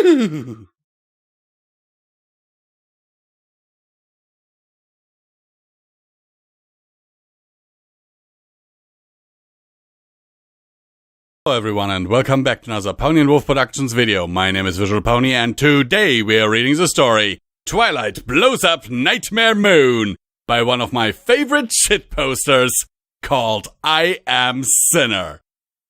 Hello everyone and welcome back to another Pony&Wolf Productions video. My name is Visual Pony and today we are reading the story Twilight Blows Up Nightmare Moon by one of my favorite shitposters called iAmSiNnEr.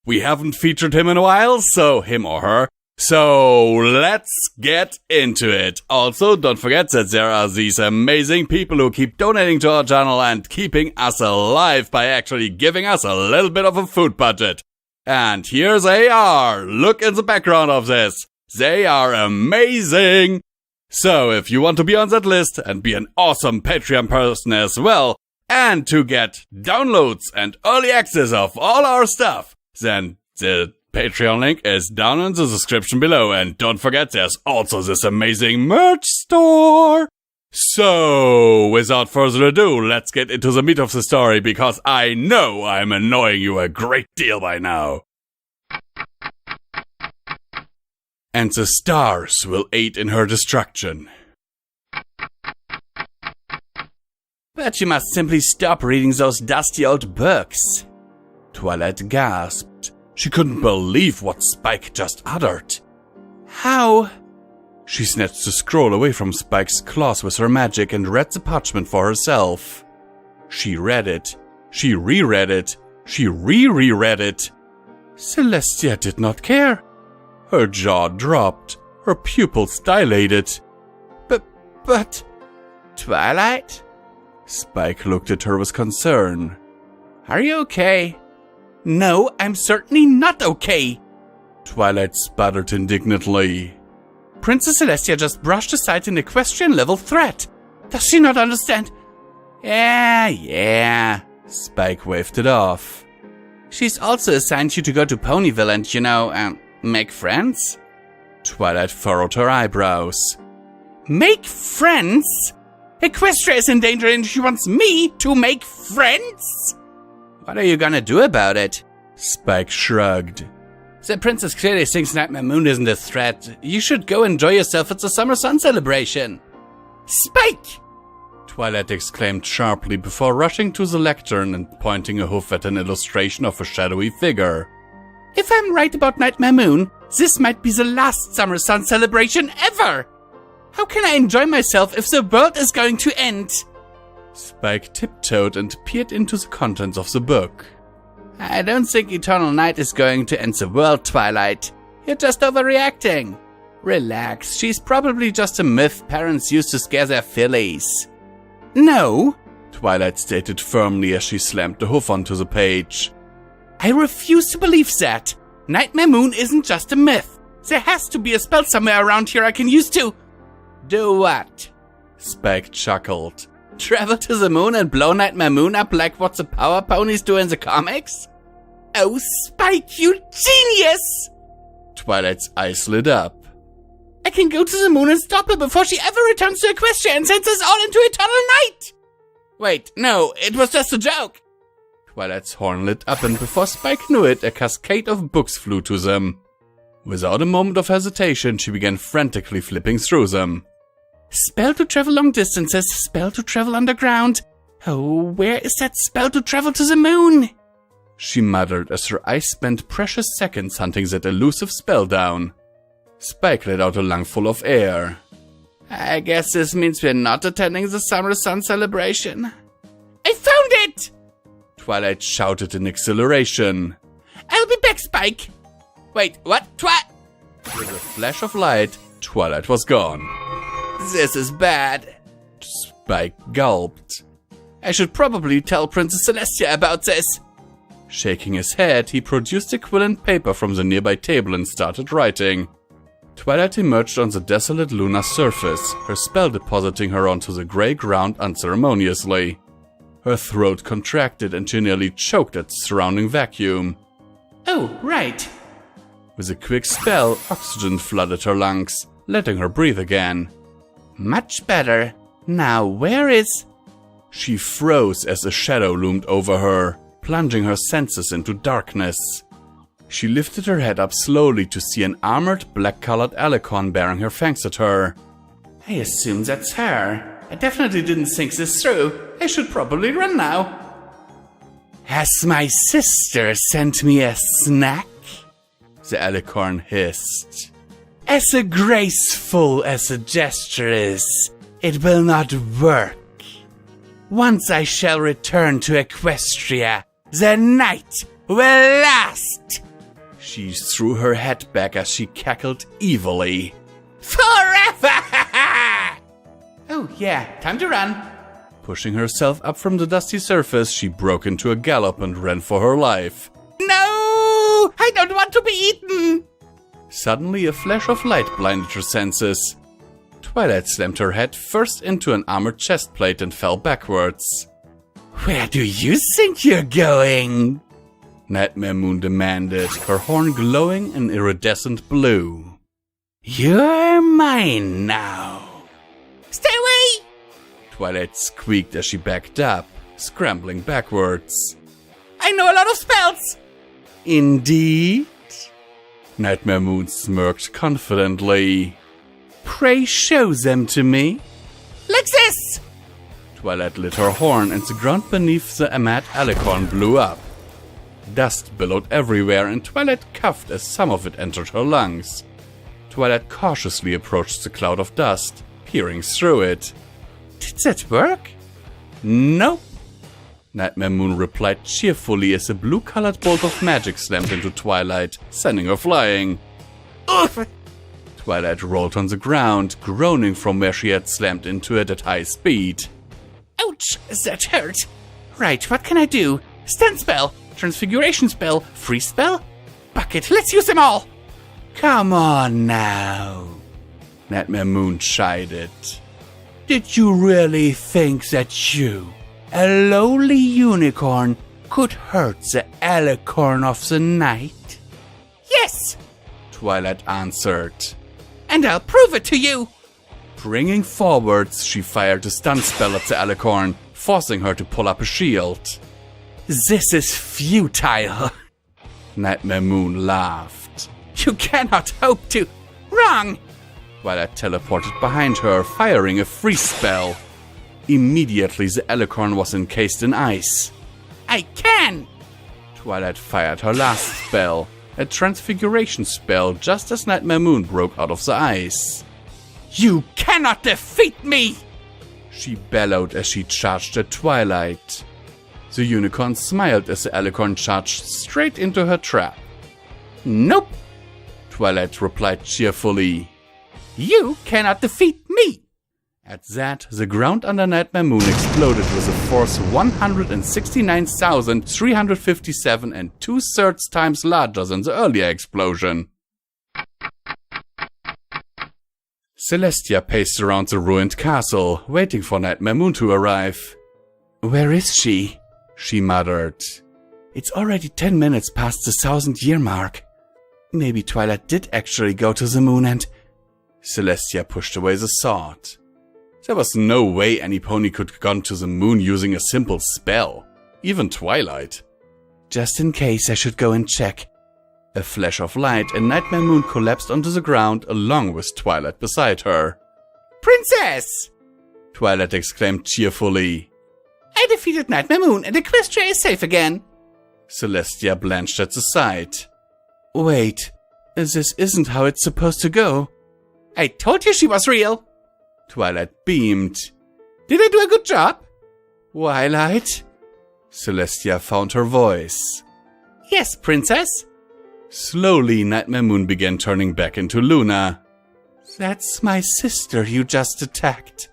We haven't featured him in a while, him or her, so let's get into it. Also, don't forget that there are these amazing people who keep donating to our channel and keeping us alive by actually giving us a little bit of a food budget. And here they are! Look at the background of this! They are amazing! So if you want to be on that list and be an awesome Patreon person as well, and to get downloads and early access of all our stuff, then the Patreon link is down in the description below. And don't forget, there's also this amazing merch store! So, without further ado, let's get into the meat of the story, because I know I'm annoying you a great deal by now. And the stars will aid in her destruction. But you must simply stop reading those dusty old books. Twilight gasped. She couldn't believe what Spike just uttered. How? She snatched the scroll away from Spike's claws with her magic and read the parchment for herself. She read it. She reread it. She reread it. Celestia did not care. Her jaw dropped. Her pupils dilated. But... Twilight? Spike looked at her with concern. Are you okay? No, I'm certainly not okay. Twilight sputtered indignantly. Princess Celestia just brushed aside an equestrian-level threat. Does she not understand? Yeah. Spike waved it off. She's also assigned you to go to Ponyville and, make friends? Twilight furrowed her eyebrows. Make friends? Equestria is in danger and she wants me to make friends? What are you gonna do about it? Spike shrugged. The princess clearly thinks Nightmare Moon isn't a threat. You should go enjoy yourself at the summer sun celebration. Spike! Twilight exclaimed sharply before rushing to the lectern and pointing a hoof at an illustration of a shadowy figure. If I'm right about Nightmare Moon, this might be the last summer sun celebration ever! How can I enjoy myself if the world is going to end? Spike tiptoed and peered into the contents of the book. I don't think eternal night is going to end the world, Twilight. You're just overreacting. Relax, she's probably just a myth parents used to scare their fillies. No, Twilight stated firmly as she slammed the hoof onto the page. I refuse to believe that. Nightmare Moon isn't just a myth. There has to be a spell somewhere around here I can use to... Do what? Spike chuckled. Travel to the moon and blow Nightmare Moon up like what the Power Ponies do in the comics? Oh, Spike, you genius! Twilight's eyes lit up. I can go to the moon and stop her before she ever returns to Equestria and sends us all into eternal night! Wait, no, it was just a joke. Twilight's horn lit up and before Spike knew it, a cascade of books flew to them. Without a moment of hesitation, she began frantically flipping through them. Spell to travel long distances, spell to travel underground. Oh, where is that spell to travel to the moon? She muttered as her eyes spent precious seconds hunting that elusive spell down. Spike let out a lungful of air. I guess this means we're not attending the summer sun celebration. I found it! Twilight shouted in exhilaration. I'll be back, Spike! Wait, what? With a flash of light, Twilight was gone. This is bad. Spike gulped. I should probably tell Princess Celestia about this. Shaking his head, he produced a quill and paper from the nearby table and started writing. Twilight emerged on the desolate lunar surface, her spell depositing her onto the grey ground unceremoniously. Her throat contracted and she nearly choked at the surrounding vacuum. Oh, right. With a quick spell, oxygen flooded her lungs, letting her breathe again. Much better. Now where is... She froze as a shadow loomed over her, plunging her senses into darkness. She lifted her head up slowly to see an armored black-colored alicorn bearing her fangs at her. I assume that's her. I definitely didn't think this through. I should probably run now. Has my sister sent me a snack? The alicorn hissed. As graceful as the gesture is, it will not work. Once I shall return to Equestria, the night will last. She threw her head back as she cackled evilly. Forever! Oh yeah, time to run. Pushing herself up from the dusty surface, she broke into a gallop and ran for her life. No! I don't want to be eaten! Suddenly, a flash of light blinded her senses. Twilight slammed her head first into an armored chest plate and fell backwards. Where do you think you're going? Nightmare Moon demanded, her horn glowing in iridescent blue. You're mine now. Stay away! Twilight squeaked as she backed up, scrambling backwards. I know a lot of spells! Indeed? Nightmare Moon smirked confidently. Pray show them to me. Like this! Twilight lit her horn and the ground beneath the mad alicorn blew up. Dust billowed everywhere and Twilight coughed as some of it entered her lungs. Twilight cautiously approached the cloud of dust, peering through it. Did that work? Nope. Nightmare Moon replied cheerfully as a blue-colored bolt of magic slammed into Twilight, sending her flying. Oof! Twilight rolled on the ground, groaning from where she had slammed into it at high speed. Ouch! That hurt! Right, what can I do? Stun spell, transfiguration spell, freeze spell? Bucket, let's use them all! Come on now. Nightmare Moon chided. Did you really think that you, a lowly unicorn, could hurt the alicorn of the night? Yes! Twilight answered. And I'll prove it to you! Springing forwards, she fired a stun spell at the alicorn, forcing her to pull up a shield. This is futile. Nightmare Moon laughed. You cannot hope to... Wrong! Twilight teleported behind her, firing a freeze spell. Immediately, the alicorn was encased in ice. I can! Twilight fired her last spell, a transfiguration spell, just as Nightmare Moon broke out of the ice. You cannot defeat me! She bellowed as she charged at Twilight. The unicorn smiled as the alicorn charged straight into her trap. Nope! Twilight replied cheerfully. You cannot defeat me! At that, the ground under Nightmare Moon exploded with a force 169,357 and 2/3 times larger than the earlier explosion. Celestia paced around the ruined castle, waiting for Nightmare Moon to arrive. Where is she? She muttered. It's already 10 minutes past the 1,000-year mark. Maybe Twilight did actually go to the moon and... Celestia pushed away the sword. There was no way any pony could have gone to the moon using a simple spell. Even Twilight. Just in case, I should go and check. A flash of light and Nightmare Moon collapsed onto the ground along with Twilight beside her. Princess! Twilight exclaimed cheerfully. I defeated Nightmare Moon and Equestria is safe again. Celestia blanched at the sight. Wait, this isn't how it's supposed to go. I told you she was real. Twilight beamed. Did I do a good job? Twilight? Celestia found her voice. Yes, Princess. Slowly, Nightmare Moon began turning back into Luna. That's my sister you just attacked.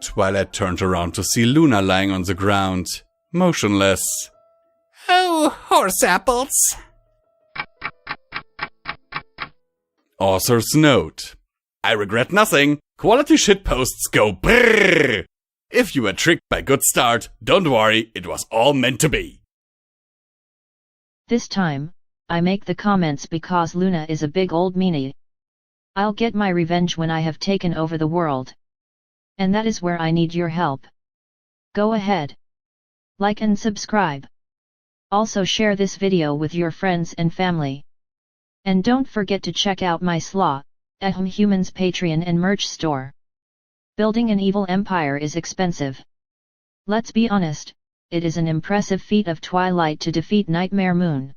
Twilight turned around to see Luna lying on the ground, motionless. Oh, horse apples. Author's note. I regret nothing. Quality shitposts go brrrr. If you were tricked by good start, don't worry, it was all meant to be. This time, I make the comments because Luna is a big old meanie. I'll get my revenge when I have taken over the world. And that is where I need your help. Go ahead. Like and subscribe. Also share this video with your friends and family. And don't forget to check out my Humans Patreon and merch store. Building an evil empire is expensive. Let's be honest, it is an impressive feat of Twilight to defeat Nightmare Moon.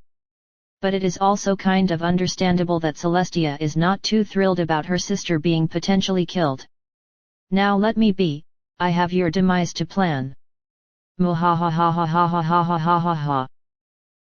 But it is also kind of understandable that Celestia is not too thrilled about her sister being potentially killed. Now let me be, I have your demise to plan. Muhahahahahahahahaha.